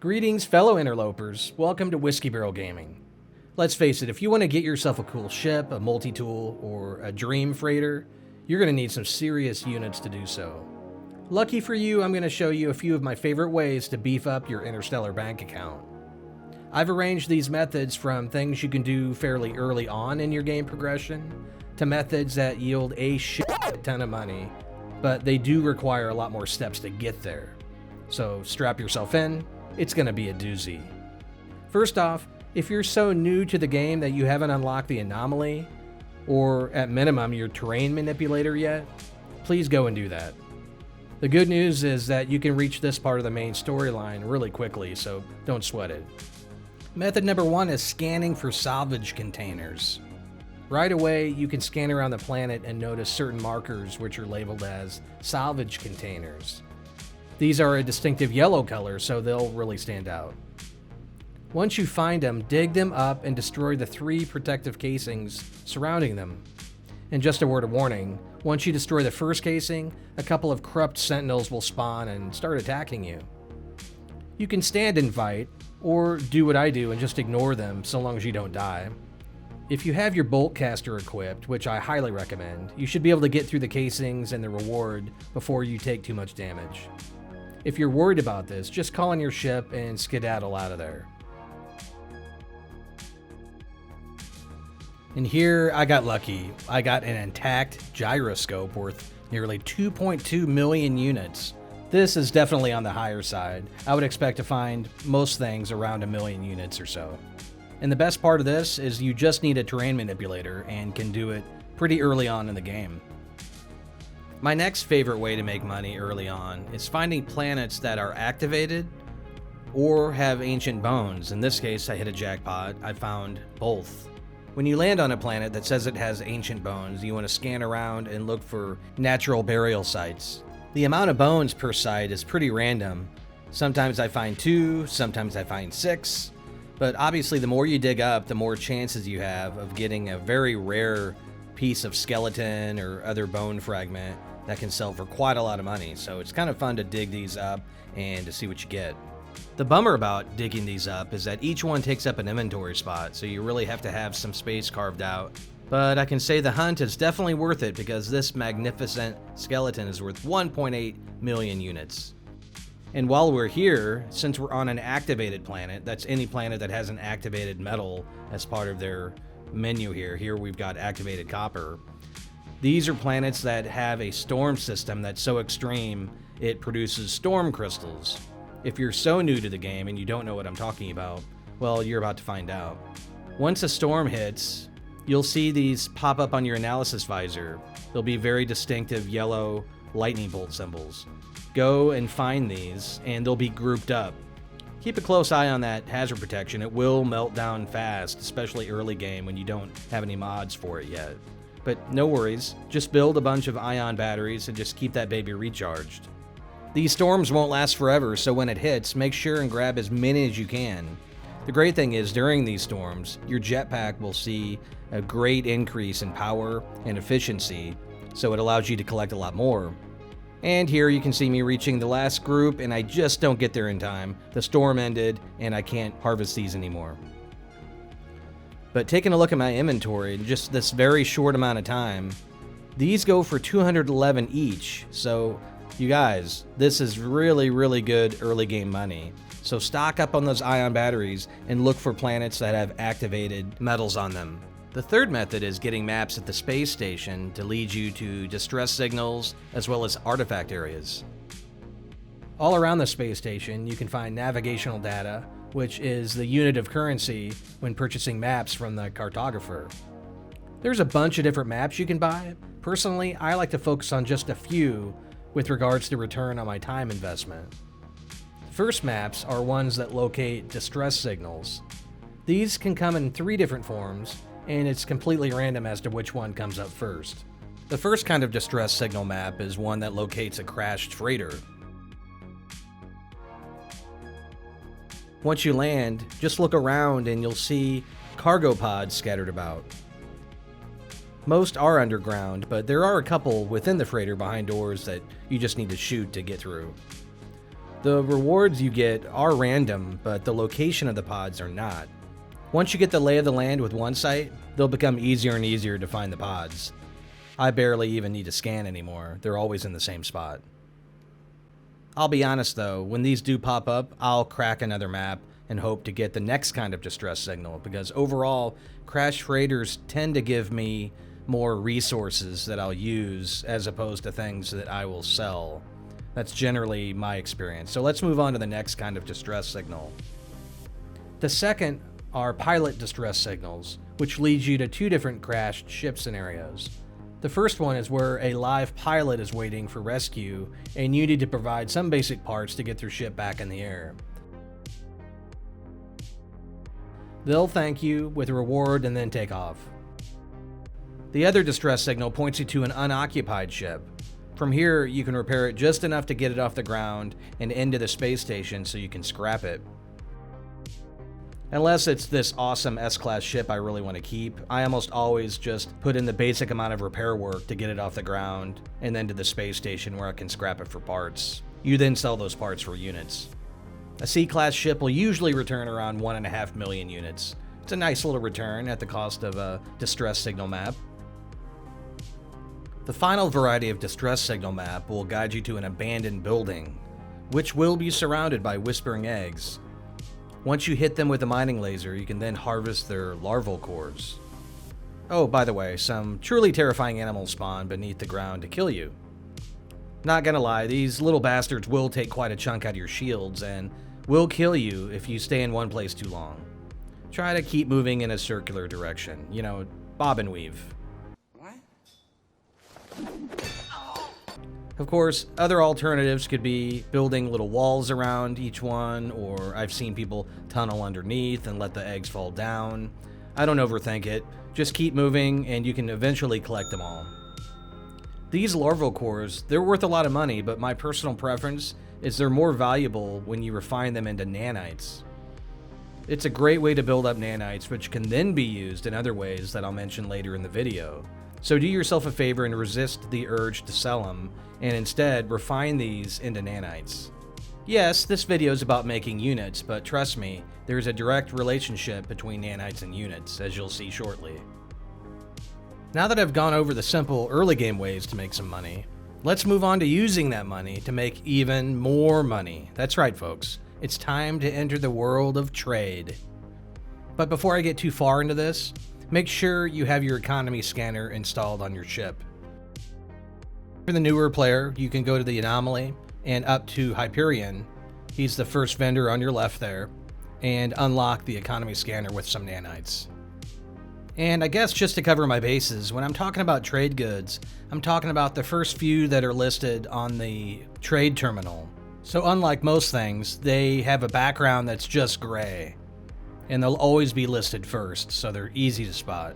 Greetings, fellow interlopers. Welcome to Whiskey Barrel Gaming. Let's face it, if you want to get yourself a cool ship, a multi-tool, or a dream freighter, you're going to need some serious units to do so. Lucky for you, I'm going to show you a few of my favorite ways to beef up your interstellar bank account. I've arranged these methods from things you can do fairly early on in your game progression, to methods that yield a shit ton of money, but they do require a lot more steps to get there. So strap yourself in. It's going to be a doozy. First off, if you're so new to the game that you haven't unlocked the anomaly, or at minimum your terrain manipulator yet, please go and do that. The good news is that you can reach this part of the main storyline really quickly, so don't sweat it. Method number 1 is scanning for salvage containers. Right away, you can scan around the planet and notice certain markers which are labeled as salvage containers. These are a distinctive yellow color, so they'll really stand out. Once you find them, dig them up and destroy the 3 protective casings surrounding them. And just a word of warning, once you destroy the first casing, a couple of corrupt sentinels will spawn and start attacking you. You can stand and fight, or do what I do and just ignore them so long as you don't die. If you have your bolt caster equipped, which I highly recommend, you should be able to get through the casings and the reward before you take too much damage. If you're worried about this, just call in your ship and skedaddle out of there. And here I got lucky. I got an intact gyroscope worth nearly 2.2 million units. This is definitely on the higher side. I would expect to find most things around 1 million units or so. And the best part of this is you just need a terrain manipulator and can do it pretty early on in the game. My next favorite way to make money early on is finding planets that are activated or have ancient bones. In this case, I hit a jackpot. I found both. When you land on a planet that says it has ancient bones, you want to scan around and look for natural burial sites. The amount of bones per site is pretty random. Sometimes I find 2, sometimes I find 6, but obviously the more you dig up, the more chances you have of getting a very rare piece of skeleton or other bone fragment that can sell for quite a lot of money. So it's kind of fun to dig these up and to see what you get. The bummer about digging these up is that each one takes up an inventory spot, so you really have to have some space carved out. But I can say the hunt is definitely worth it because this magnificent skeleton is worth 1.8 million units. And while we're here, since we're on an activated planet, that's any planet that has an activated metal as part of their menu here. Here we've got activated copper. These are planets that have a storm system that's so extreme it produces storm crystals. If you're so new to the game and you don't know what I'm talking about, well, you're about to find out. Once a storm hits, you'll see these pop up on your analysis visor. They'll be very distinctive yellow lightning bolt symbols. Go and find these, and they'll be grouped up. Keep a close eye on that hazard protection. It will melt down fast, especially early game when you don't have any mods for it yet. But no worries, just build a bunch of ion batteries and just keep that baby recharged. These storms won't last forever, so when it hits, make sure and grab as many as you can. The great thing is, during these storms, your jetpack will see a great increase in power and efficiency, so it allows you to collect a lot more. And here you can see me reaching the last group, and I just don't get there in time. The storm ended, and I can't harvest these anymore. But taking a look at my inventory in just this very short amount of time, these go for 211 each, so you guys, this is really, really good early game money. So stock up on those ion batteries and look for planets that have activated metals on them. The third method is getting maps at the space station to lead you to distress signals as well as artifact areas. All around the space station, you can find navigational data, which is the unit of currency when purchasing maps from the cartographer. There's a bunch of different maps you can buy. Personally, I like to focus on just a few with regards to return on my time investment. First maps are ones that locate distress signals. These can come in 3 different forms, and it's completely random as to which one comes up first. The first kind of distress signal map is one that locates a crashed freighter. Once you land, just look around and you'll see cargo pods scattered about. Most are underground, but there are a couple within the freighter behind doors that you just need to shoot to get through. The rewards you get are random, but the location of the pods are not. Once you get the lay of the land with one site, they'll become easier and easier to find the pods. I barely even need to scan anymore. They're always in the same spot. I'll be honest though, when these do pop up, I'll crack another map and hope to get the next kind of distress signal, because overall, crash freighters tend to give me more resources that I'll use as opposed to things that I will sell. That's generally my experience. So let's move on to the next kind of distress signal. The second are pilot distress signals, which leads you to two different crashed ship scenarios. The first one is where a live pilot is waiting for rescue and you need to provide some basic parts to get their ship back in the air. They'll thank you with a reward and then take off. The other distress signal points you to an unoccupied ship. From here, you can repair it just enough to get it off the ground and into the space station so you can scrap it. Unless it's this awesome S-Class ship I really want to keep, I almost always just put in the basic amount of repair work to get it off the ground and then to the space station where I can scrap it for parts. You then sell those parts for units. A C-Class ship will usually return around 1.5 million units. It's a nice little return at the cost of a distress signal map. The final variety of distress signal map will guide you to an abandoned building, which will be surrounded by whispering eggs. Once you hit them with a mining laser, you can then harvest their larval cores. Oh, by the way, some truly terrifying animals spawn beneath the ground to kill you. Not gonna lie, these little bastards will take quite a chunk out of your shields and will kill you if you stay in one place too long. Try to keep moving in a circular direction, bob and weave. Of course, other alternatives could be building little walls around each one, or I've seen people tunnel underneath and let the eggs fall down. I don't overthink it. Just keep moving and you can eventually collect them all. These larval cores, they're worth a lot of money, but my personal preference is they're more valuable when you refine them into nanites. It's a great way to build up nanites, which can then be used in other ways that I'll mention later in the video. So do yourself a favor and resist the urge to sell them, and instead refine these into nanites. Yes, this video is about making units, but trust me, there's a direct relationship between nanites and units, as you'll see shortly. Now that I've gone over the simple early game ways to make some money, let's move on to using that money to make even more money. That's right, folks. It's time to enter the world of trade. But before I get too far into this, make sure you have your economy scanner installed on your ship. For the newer player, you can go to the Anomaly and up to Hyperion. He's the first vendor on your left there, and unlock the economy scanner with some nanites. And I guess just to cover my bases, when I'm talking about trade goods, I'm talking about the first few that are listed on the trade terminal. So unlike most things, they have a background that's just gray, and they'll always be listed first, so they're easy to spot.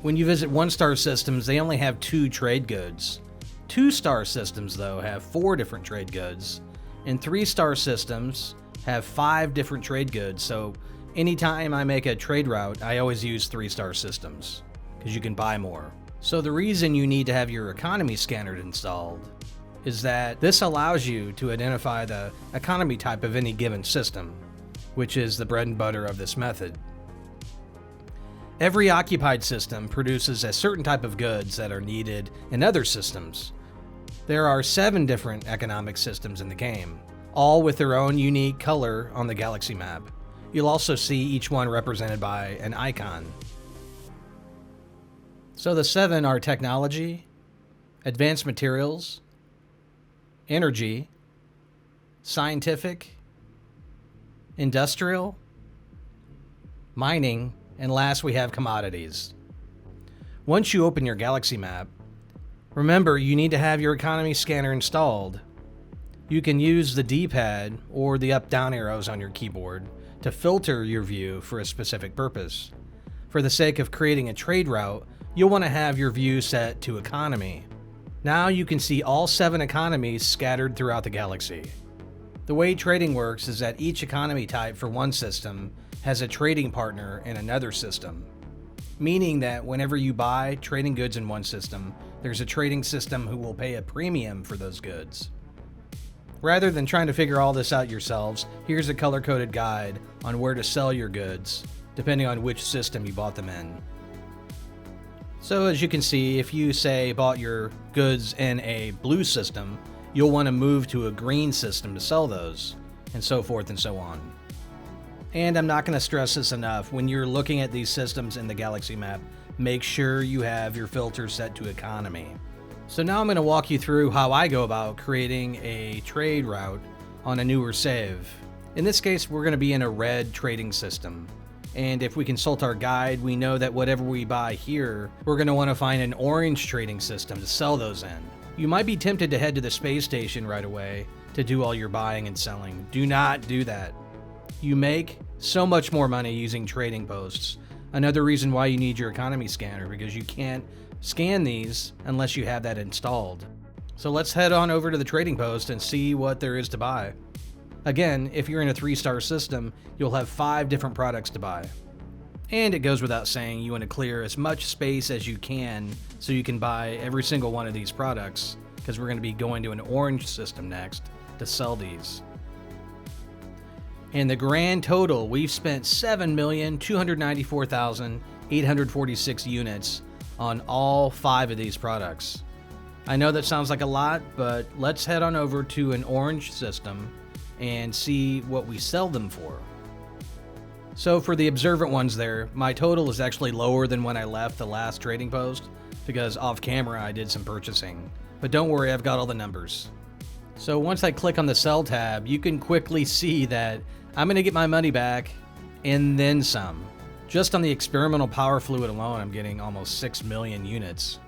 When you visit 1-star systems, they only have 2 trade goods. 2-star systems, though, have 4 different trade goods, and 3-star systems have 5 different trade goods, so anytime I make a trade route, I always use 3-star systems, because you can buy more. So the reason you need to have your economy scanner installed is that this allows you to identify the economy type of any given system, which is the bread and butter of this method. Every occupied system produces a certain type of goods that are needed in other systems. There are 7 different economic systems in the game, all with their own unique color on the galaxy map. You'll also see each one represented by an icon. So the 7 are technology, advanced materials, energy, scientific, industrial, mining, and last we have commodities. Once you open your galaxy map, remember you need to have your economy scanner installed. You can use the D-pad or the up-down arrows on your keyboard to filter your view for a specific purpose. For the sake of creating a trade route, you'll want to have your view set to economy. Now you can see all 7 economies scattered throughout the galaxy. The way trading works is that each economy type for one system has a trading partner in another system, meaning that whenever you buy trading goods in one system, there's a trading system who will pay a premium for those goods. Rather than trying to figure all this out yourselves, here's a color-coded guide on where to sell your goods, depending on which system you bought them in. So as you can see, if you say bought your goods in a blue system, you'll want to move to a green system to sell those, and so forth and so on. And I'm not going to stress this enough, when you're looking at these systems in the galaxy map, make sure you have your filter set to economy. So now I'm going to walk you through how I go about creating a trade route on a newer save. In this case, we're going to be in a red trading system. And if we consult our guide, we know that whatever we buy here, we're going to want to find an orange trading system to sell those in. You might be tempted to head to the space station right away to do all your buying and selling. Do not do that. You make so much more money using trading posts. Another reason why you need your economy scanner, because you can't scan these unless you have that installed. So let's head on over to the trading post and see what there is to buy. Again, if you're in a 3-star system, you'll have 5 different products to buy. And it goes without saying, you want to clear as much space as you can so you can buy every single one of these products, because we're going to be going to an orange system next to sell these. In the grand total, we've spent 7,294,846 units on all 5 of these products. I know that sounds like a lot, but let's head on over to an orange system and see what we sell them for. So for the observant ones there, my total is actually lower than when I left the last trading post, because off camera I did some purchasing. But don't worry, I've got all the numbers. So once I click on the sell tab, you can quickly see that I'm going to get my money back and then some. Just on the experimental power fluid alone, I'm getting almost 6 million units.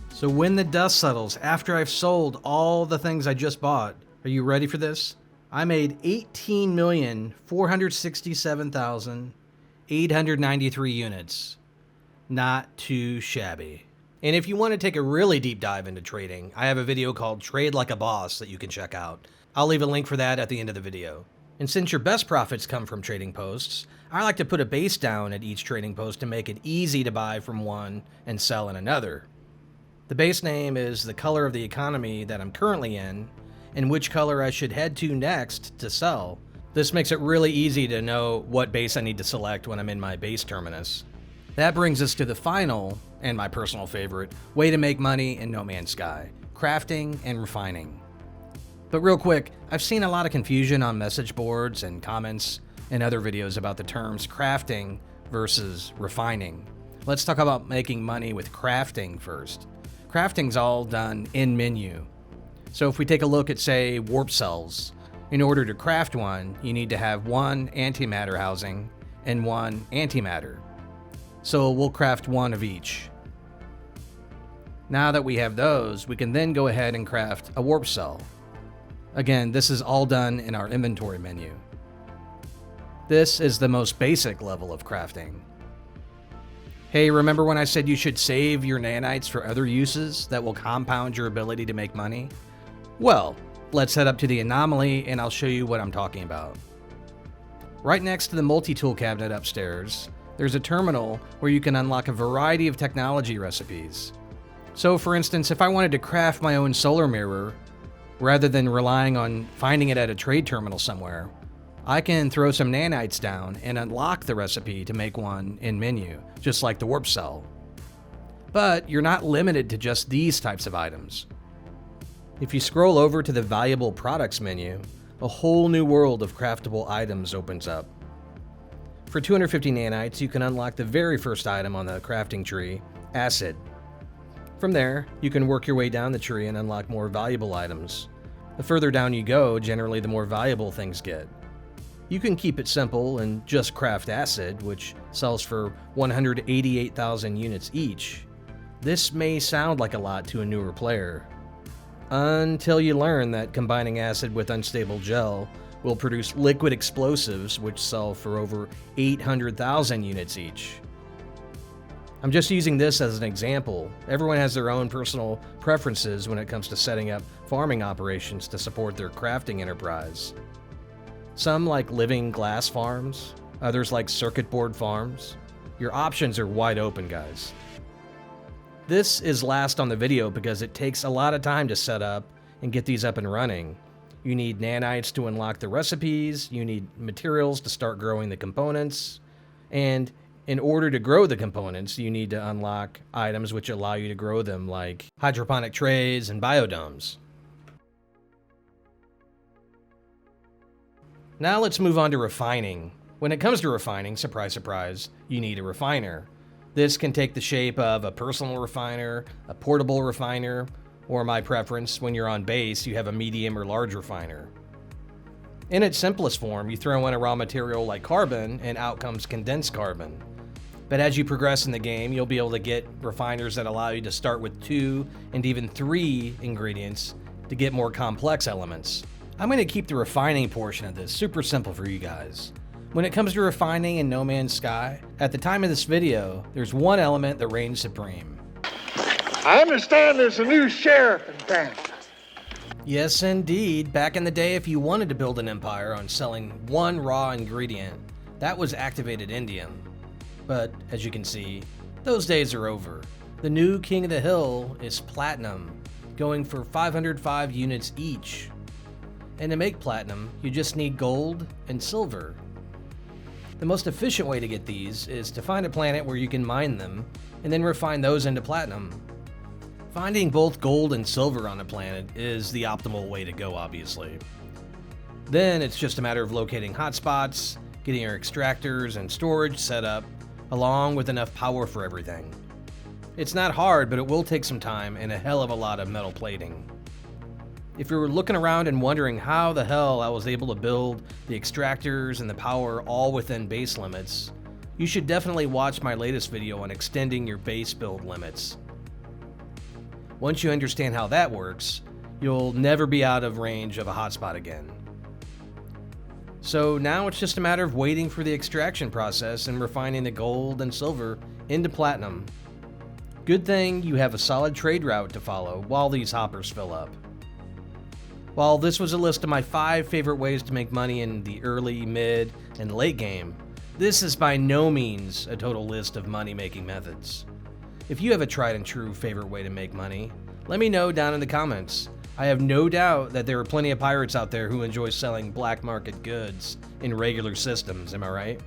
So when the dust settles, after I've sold all the things I just bought, are you ready for this? I made 18,467,893 units. Not too shabby. And if you want to take a really deep dive into trading, I have a video called Trade Like a Boss that you can check out. I'll leave a link for that at the end of the video. And since your best profits come from trading posts, I like to put a base down at each trading post to make it easy to buy from one and sell in another. The base name is the color of the economy that I'm currently in, and which color I should head to next to sell. This makes it really easy to know what base I need to select when I'm in my base terminus. That brings us to the final, and my personal favorite, way to make money in No Man's Sky: crafting and refining. But real quick, I've seen a lot of confusion on message boards and comments and other videos about the terms crafting versus refining. Let's talk about making money with crafting first. Crafting's all done in menu. So if we take a look at, say, warp cells, in order to craft one, you need to have 1 antimatter housing and 1 antimatter. So we'll craft 1 of each. Now that we have those, we can then go ahead and craft a warp cell. Again, this is all done in our inventory menu. This is the most basic level of crafting. Hey, remember when I said you should save your nanites for other uses that will compound your ability to make money? Well, let's head up to the anomaly and I'll show you what I'm talking about. Right next to the multi-tool cabinet upstairs, there's a terminal where you can unlock a variety of technology recipes. So for instance, if I wanted to craft my own solar mirror, rather than relying on finding it at a trade terminal somewhere, I can throw some nanites down and unlock the recipe to make one in menu, just like the warp cell. But you're not limited to just these types of items. If you scroll over to the valuable products menu, a whole new world of craftable items opens up. For 250 nanites, you can unlock the very first item on the crafting tree, acid. From there, you can work your way down the tree and unlock more valuable items. The further down you go, generally the more valuable things get. You can keep it simple and just craft acid, which sells for 188,000 units each. This may sound like a lot to a newer player, until you learn that combining acid with unstable gel will produce liquid explosives which sell for over 800,000 units each. I'm just using this as an example. Everyone has their own personal preferences when it comes to setting up farming operations to support their crafting enterprise. Some like living glass farms, others like circuit board farms. Your options are wide open, guys. This is last on the video because it takes a lot of time to set up and get these up and running. You need nanites to unlock the recipes, you need materials to start growing the components, and in order to grow the components, you need to unlock items which allow you to grow them, like hydroponic trays and biodomes. Now let's move on to refining. When it comes to refining, surprise, surprise, you need a refiner. This can take the shape of a personal refiner, a portable refiner, or my preference, when you're on base, you have a medium or large refiner. In its simplest form, you throw in a raw material like carbon, and out comes condensed carbon. But as you progress in the game, you'll be able to get refiners that allow you to start with 2 and even 3 ingredients to get more complex elements. I'm going to keep the refining portion of this super simple for you guys. When it comes to refining in No Man's Sky, at the time of this video, there's one element that reigns supreme. I understand there's a new sheriff in town. Yes, indeed. Back in the day, if you wanted to build an empire on selling one raw ingredient, that was activated indium. But, as you can see, those days are over. The new king of the hill is platinum, going for 505 units each. And to make platinum, you just need gold and silver. The most efficient way to get these is to find a planet where you can mine them, and then refine those into platinum. Finding both gold and silver on a planet is the optimal way to go, obviously. Then it's just a matter of locating hotspots, getting your extractors and storage set up, along with enough power for everything. It's not hard, but it will take some time and a hell of a lot of metal plating. If you're looking around and wondering how the hell I was able to build the extractors and the power all within base limits, you should definitely watch my latest video on extending your base build limits. Once you understand how that works, you'll never be out of range of a hotspot again. So now it's just a matter of waiting for the extraction process and refining the gold and silver into platinum. Good thing you have a solid trade route to follow while these hoppers fill up. While this was a list of my 5 favorite ways to make money in the early, mid, and late game, this is by no means a total list of money-making methods. If you have a tried and true favorite way to make money, let me know down in the comments. I have no doubt that there are plenty of pirates out there who enjoy selling black market goods in regular systems, am I right?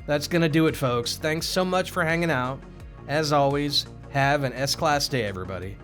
That's gonna do it, folks. Thanks so much for hanging out. As always, have an S-Class day, everybody.